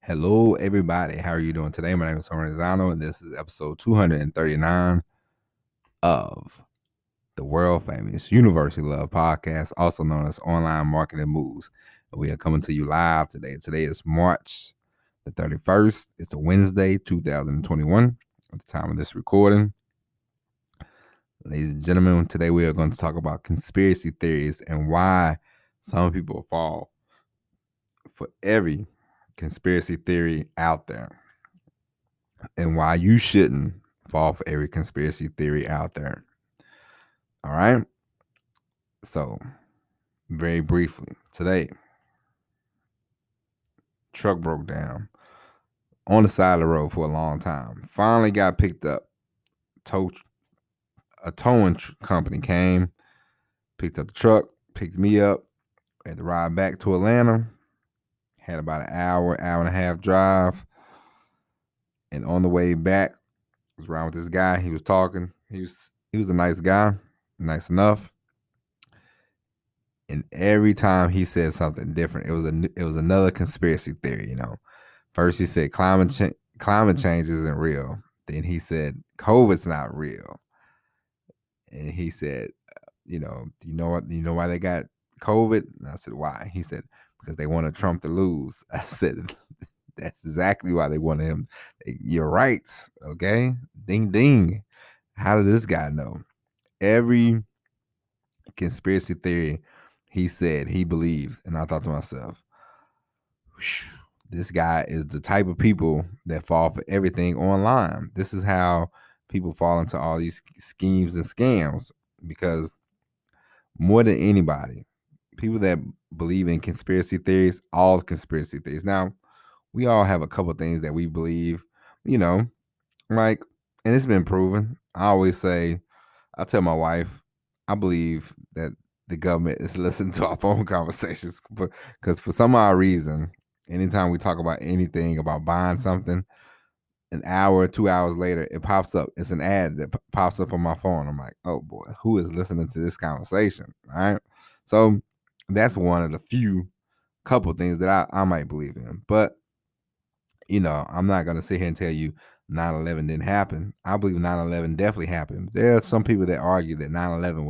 Hello, everybody. How are you doing today? My name is Tony Zano, and this is episode 239 of the world famous University Love podcast, also known as Online Marketing Moves. We are coming to you live today. Today is March the 31st. It's a Wednesday, 2021, at the time of this recording. Ladies and gentlemen, today we are going to talk about conspiracy theories and why some people fall for every conspiracy theory out there, and why you shouldn't fall for every conspiracy theory out there. All right. So, very briefly, today, truck broke down on the side of the road for a long time. Finally got picked up. A towing company came, picked up the truck, picked me up. Had to ride back to Atlanta. Had about an hour and a half drive. And on the way back, I was riding with this guy. He was talking. He was a nice guy, nice enough. And every time he said something different, it was another conspiracy theory. First he said climate change isn't real. Then he said COVID's not real. And he said, do you know why they got COVID? And I said, why? He said, because they wanted Trump to lose. I said, that's exactly why they wanted him. You're right. Okay. Ding ding. How did this guy know? Every conspiracy theory he said he believed. And I thought to myself, this guy is the type of people that fall for everything online. This is how people fall into all these schemes and scams, because more than anybody, people that believe in conspiracy theories, all conspiracy theories. Now, we all have a couple things that we believe, like, and it's been proven. I tell my wife, I believe that the government is listening to our phone conversations, because for some odd reason, anytime we talk about anything about buying something, an hour or 2 hours later, it pops up. It's an ad that pops up on my phone. I'm like, oh boy, who is listening to this conversation? All right. So that's one of the couple things that I might believe in. But, I'm not going to sit here and tell you 9/11 didn't happen. I believe 9/11 definitely happened. There are some people that argue that 9/11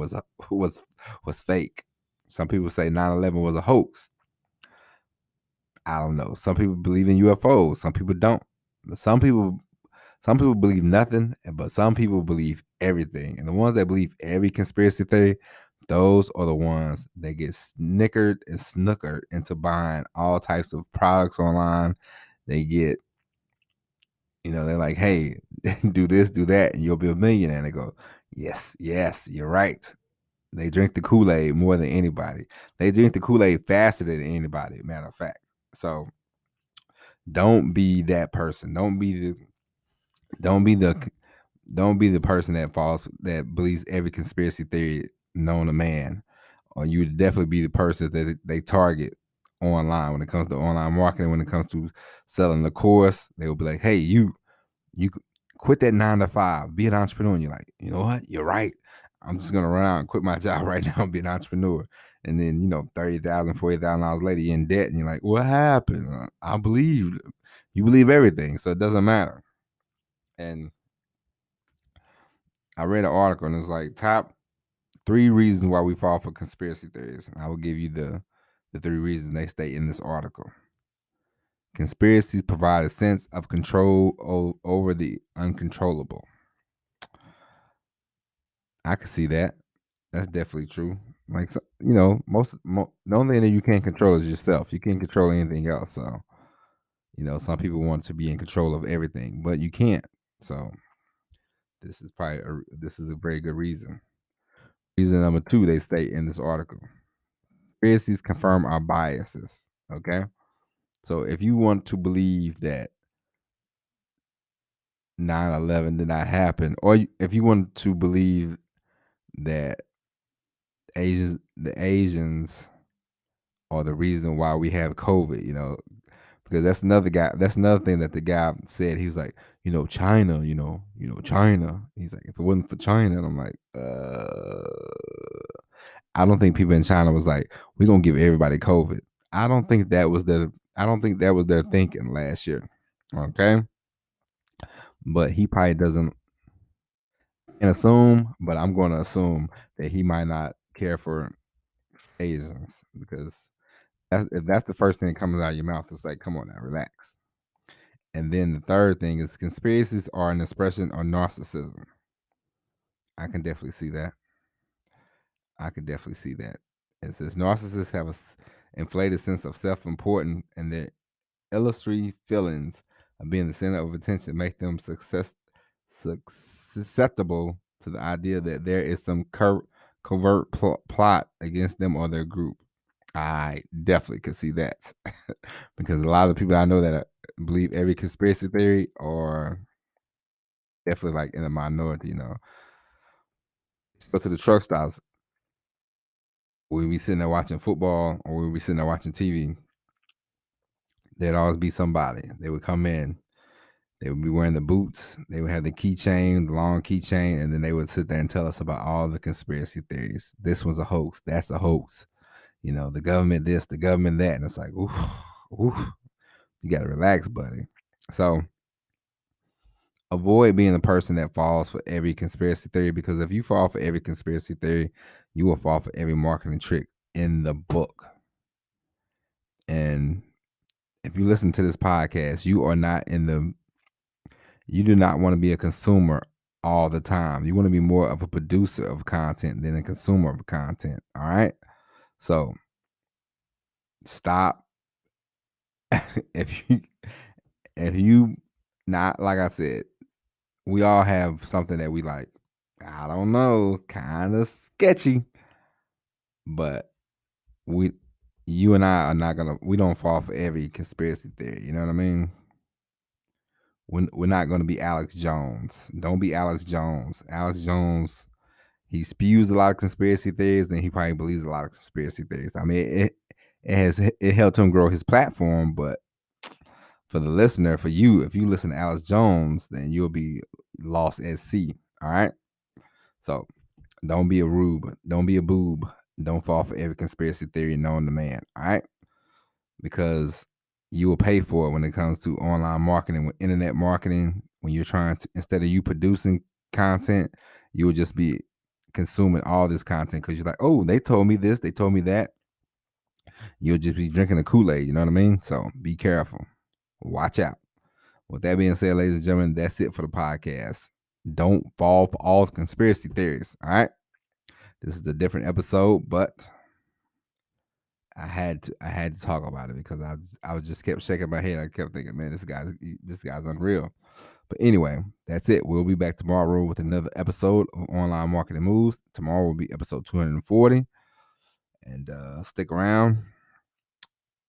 was fake. Some people say 9/11 was a hoax. I don't know. Some people believe in UFOs. Some people don't. Some people believe nothing, but some people believe everything. And the ones that believe every conspiracy theory, those are the ones that get snickered and snookered into buying all types of products online. They get, they're like, hey, do this, do that, and you'll be a millionaire. And they go, yes, you're right. They drink the Kool-Aid more than anybody. They drink the Kool-Aid faster than anybody, matter of fact. So don't be that person. Don't be the person that believes every conspiracy theory known to man. Or you would definitely be the person that they target online when it comes to online marketing. When it comes to selling the course, they will be like, hey, you quit that 9 to 5, be an entrepreneur. And you're like, you know what, you're right, I'm just gonna run out and quit my job right now and be an entrepreneur. And then, $30,000, $40,000 later, you're in debt, and you're like, what happened? I believed. You believe everything, so it doesn't matter. And I read an article, and it's like top 3 reasons why we fall for conspiracy theories. And I will give you the 3 reasons they state in this article. Conspiracies provide a sense of control over the uncontrollable. I can see that. That's definitely true. Like, the only thing that you can't control is yourself. You can't control anything else. So, some people want to be in control of everything, but you can't. So, this is a very good reason. Reason number 2, they state in this article: conspiracies confirm our biases. Okay, so if you want to believe that 9/11 did not happen, or if you want to believe that the Asians are the reason why we have COVID, because that's another thing that the guy said. He was like, China, China. He's like, if it wasn't for China, and I'm like, I don't think people in China was like, we're gonna give everybody COVID. I don't think that was I don't think that was their thinking last year. Okay. But he probably doesn't assume, but I'm going to assume that he might not care for Asians because if that's the first thing that comes out of your mouth, it's like, come on now, relax. And then the third thing is conspiracies are an expression of narcissism. I can definitely see that. I can definitely see that. It says narcissists have a inflated sense of self-importance, and their illusory feelings of being the center of attention make them susceptible to the idea that there is some covert plot against them or their group. I definitely could see that because a lot of people I know that believe every conspiracy theory are definitely like in a minority. Let's go to the truck stops. We be sitting there watching football or we be sitting there watching TV. There'd always be somebody. They would come in. They would be wearing the boots. They would have the keychain, the long keychain, and then they would sit there and tell us about all the conspiracy theories. This was a hoax. That's a hoax. The government this, the government that. And it's like, oof, oof. You got to relax, buddy. So avoid being the person that falls for every conspiracy theory, because if you fall for every conspiracy theory, you will fall for every marketing trick in the book. And if you listen to this podcast, you do not want to be a consumer all the time. You want to be more of a producer of content than a consumer of content. All right. So stop. if you not, like I said, we all have something that we like. I don't know, kind of sketchy, but you and I are not we don't fall for every conspiracy theory. You know what I mean? We're not going to be Alex Jones. Don't be Alex Jones. Alex Jones, he spews a lot of conspiracy theories, and he probably believes a lot of conspiracy theories. I mean, it helped him grow his platform, but for the listener, for you, if you listen to Alex Jones, then you'll be lost at sea. All right. So don't be a rube. Don't be a boob. Don't fall for every conspiracy theory known to man. All right. Because you will pay for it when it comes to online marketing, with internet marketing. When you're trying to, instead of you producing content, you will just be consuming all this content because you're like, oh, they told me this, they told me that. You'll just be drinking the Kool-Aid. You know what I mean? So be careful. Watch out. With that being said, ladies and gentlemen, that's it for the podcast. Don't fall for all conspiracy theories. All right. This is a different episode, but I had to talk about it because I was just kept shaking my head. I kept thinking, man, this guy's unreal. But anyway, that's it. We'll be back tomorrow with another episode of Online Marketing Moves. Tomorrow will be episode 240. And stick around.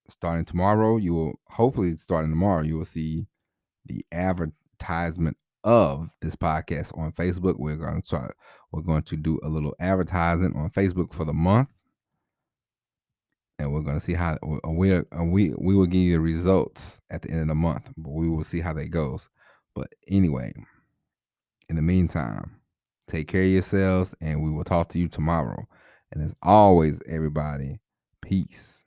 Starting tomorrow, you will see the advertisement of this podcast on Facebook. We're going to do a little advertising on Facebook for the month. And we're going to see how we will give you the results at the end of the month, but we will see how that goes. But anyway, in the meantime, take care of yourselves, and we will talk to you tomorrow. And as always, everybody, peace.